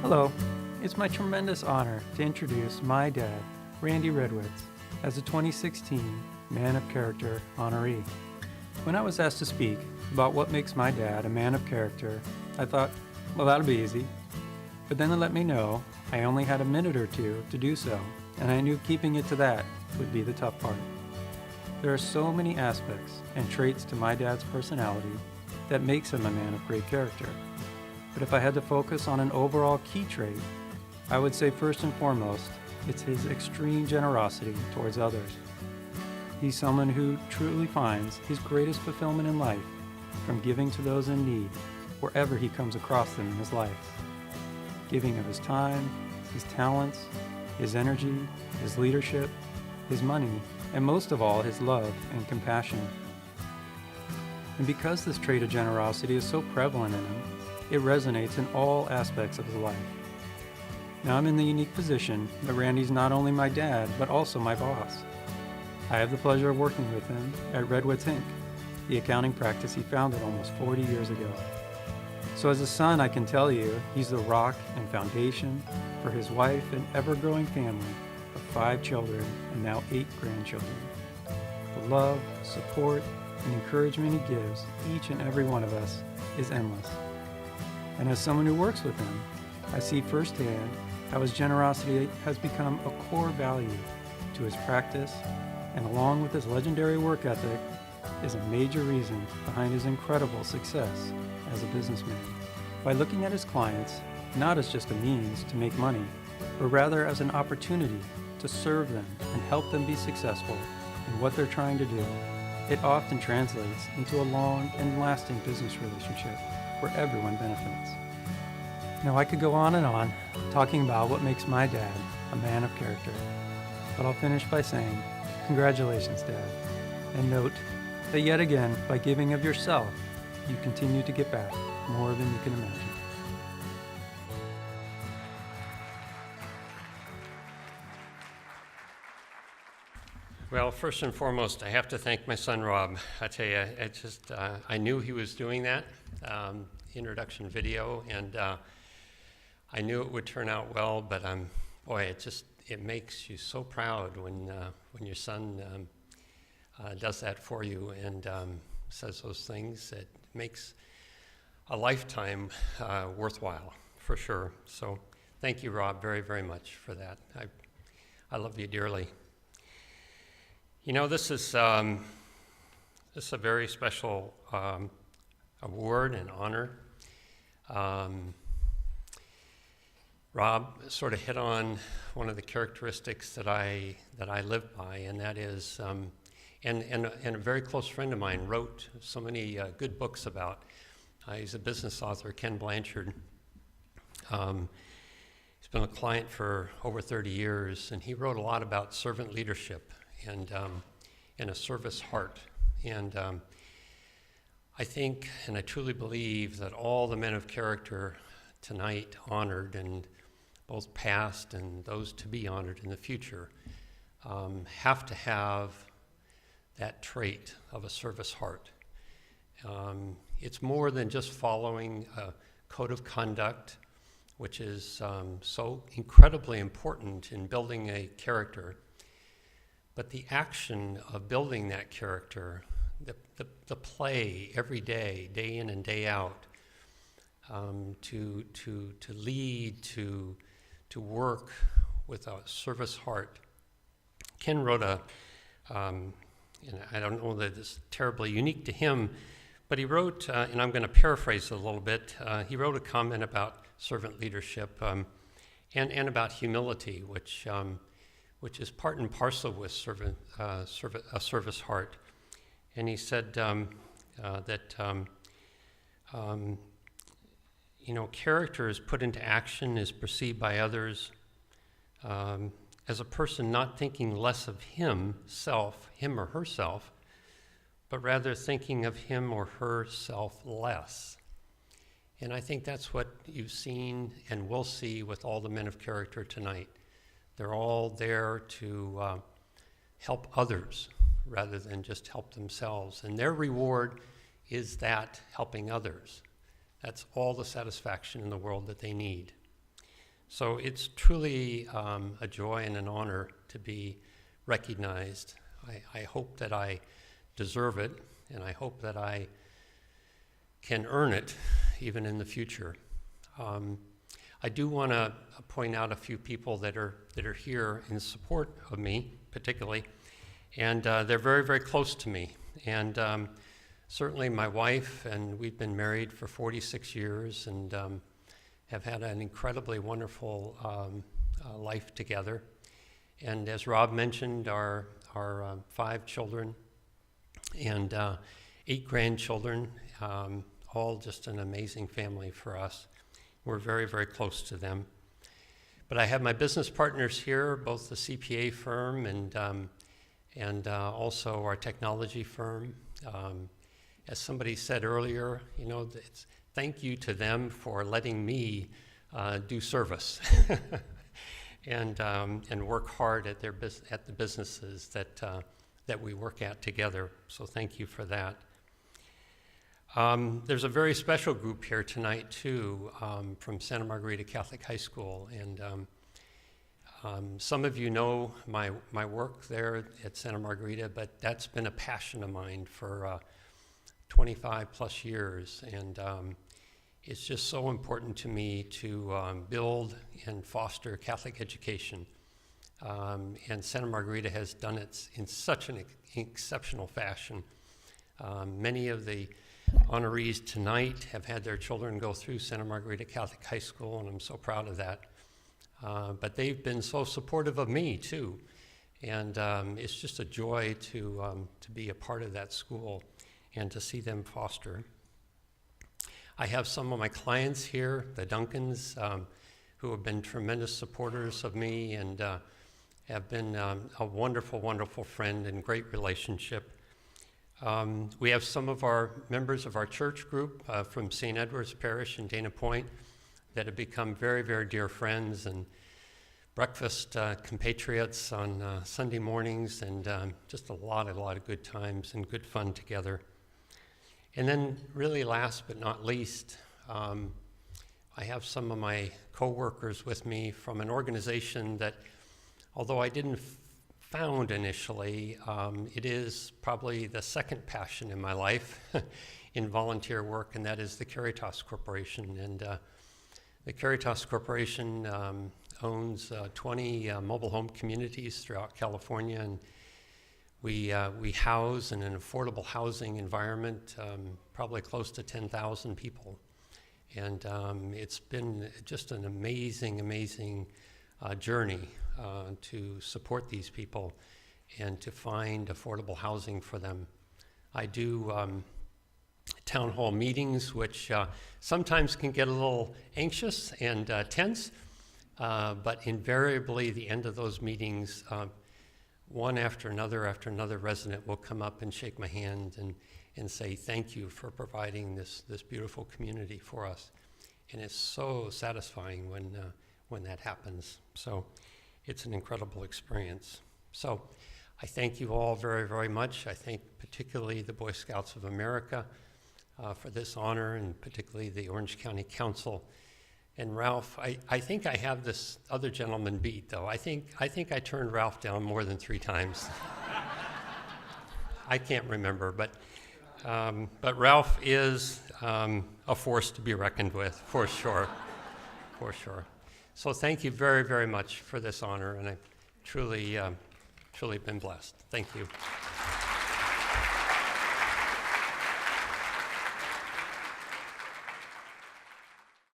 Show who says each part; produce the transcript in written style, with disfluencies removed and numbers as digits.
Speaker 1: Hello, it's my tremendous honor to introduce my dad, Randy Redwitz, as a 2016 Man of Character honoree. When I was asked to speak about what makes my dad a man of character, I thought, well, that'll be easy. But then they let me know I only had a minute or two to do so, and I knew keeping it to that would be the tough part. There are so many aspects and traits to my dad's personality that makes him a man of great character. But if I had to focus on an overall key trait, I would say first and foremost, it's his extreme generosity towards others. He's someone who truly finds his greatest fulfillment in life from giving to those in need wherever he comes across them in his life. Giving of his time, his talents, his energy, his leadership, his money, and most of all, his love and compassion. And because this trait of generosity is so prevalent in him, it resonates in all aspects of his life. Now I'm in the unique position that Randy's not only my dad, but also my boss. I have the pleasure of working with him at Redwitz Inc., the accounting practice he founded almost 40 years ago. So as a son, I can tell you, he's the rock and foundation for his wife and ever-growing family of 5 children and now 8 grandchildren. The love, support, and encouragement he gives each and every one of us is endless. And as someone who works with him, I see firsthand how his generosity has become a core value to his practice, and along with his legendary work ethic, is a major reason behind his incredible success as a businessman. By looking at his clients not as just a means to make money, but rather as an opportunity to serve them and help them be successful in what they're trying to do, it often translates into a long and lasting business relationship where everyone benefits. Now, I could go on and on talking about what makes my dad a man of character, but I'll finish by saying, congratulations, Dad, and note that yet again, by giving of yourself, you continue to get back more than you can imagine.
Speaker 2: Well, first and foremost, I have to thank my son, Rob. I tell you, I knew he was doing that introduction video, and I knew it would turn out well, but boy, it makes you so proud when your son does that for you and says those things. It makes a lifetime worthwhile, for sure. So thank you, Rob, very, very much for that. I love you dearly. You know, this is a very special award and honor. Rob sort of hit on one of the characteristics that I live by, and that is, and a very close friend of mine wrote so many good books about. He's a business author, Ken Blanchard. He's been a client for over 30 years, and he wrote a lot about servant leadership and a service heart. And I think, and I truly believe, that all the men of character tonight honored, and both past and those to be honored in the future, have to have that trait of a service heart. It's more than just following a code of conduct, which is so incredibly important in building a character, but the action of building that character, the play every day, day in and day out, to lead, to work with a service heart. Ken wrote and I don't know that it's terribly unique to him, but he wrote, and I'm going to paraphrase it a little bit, he wrote a comment about servant leadership and about humility, which is part and parcel with a service heart. And he said that character is put into action, is perceived by others as a person not thinking less of him or herself, but rather thinking of him or herself less. And I think that's what you've seen and will see with all the men of character tonight. They're all there to help others rather than just help themselves. And their reward is that helping others. That's all the satisfaction in the world that they need. So it's truly a joy and an honor to be recognized. I hope that I deserve it, and I hope that I can earn it even in the future. I do want to point out a few people that are here in support of me, particularly, and they're very, very close to me. And certainly my wife, and we've been married for 46 years, and have had an incredibly wonderful life together. And as Rob mentioned, our 5 children and 8 grandchildren, all just an amazing family for us. We're very, very close to them. But I have my business partners here, both the CPA firm and also our technology firm. As somebody said earlier, you know, thank you to them for letting me do service and work hard at the businesses that we work at together. So thank you for that. There's a very special group here tonight too, from Santa Margarita Catholic High School, and some of you know my work there at Santa Margarita, but that's been a passion of mine for 25 plus years, and it's just so important to me to build and foster Catholic education. And Santa Margarita has done it in such an exceptional fashion. Many of the honorees tonight have had their children go through Santa Margarita Catholic High School, and I'm so proud of that. But they've been so supportive of me too, and it's just a joy to be a part of that school and to see them foster. I have some of my clients here, the Duncans, who have been tremendous supporters of me and have been a wonderful, wonderful friend and great relationship. We have some of our members of our church group from St. Edward's Parish in Dana Point that have become very, very dear friends, and breakfast compatriots on Sunday mornings, and just a lot of good times and good fun together. And then really last but not least, I have some of my co-workers with me from an organization that, although I didn't found initially, it is probably the second passion in my life in volunteer work, and that is the Caritas Corporation. And the Caritas Corporation owns 20 mobile home communities throughout California, and we house in an affordable housing environment probably close to 10,000 people. And it's been just an amazing journey to support these people and to find affordable housing for them. I do town hall meetings, which sometimes can get a little anxious and tense, but invariably the end of those meetings, one after another resident will come up and shake my hand and say thank you for providing this beautiful community for us. And it's so satisfying when that happens. So it's an incredible experience. So I thank you all very, very much. I thank particularly the Boy Scouts of America for this honor, and particularly the Orange County Council. And Ralph, I think I have this other gentleman beat, though. I think I turned Ralph down more than 3 times. I can't remember, but Ralph is a force to be reckoned with, for sure, for sure. So thank you very, very much for this honor, and I've truly been blessed. Thank you.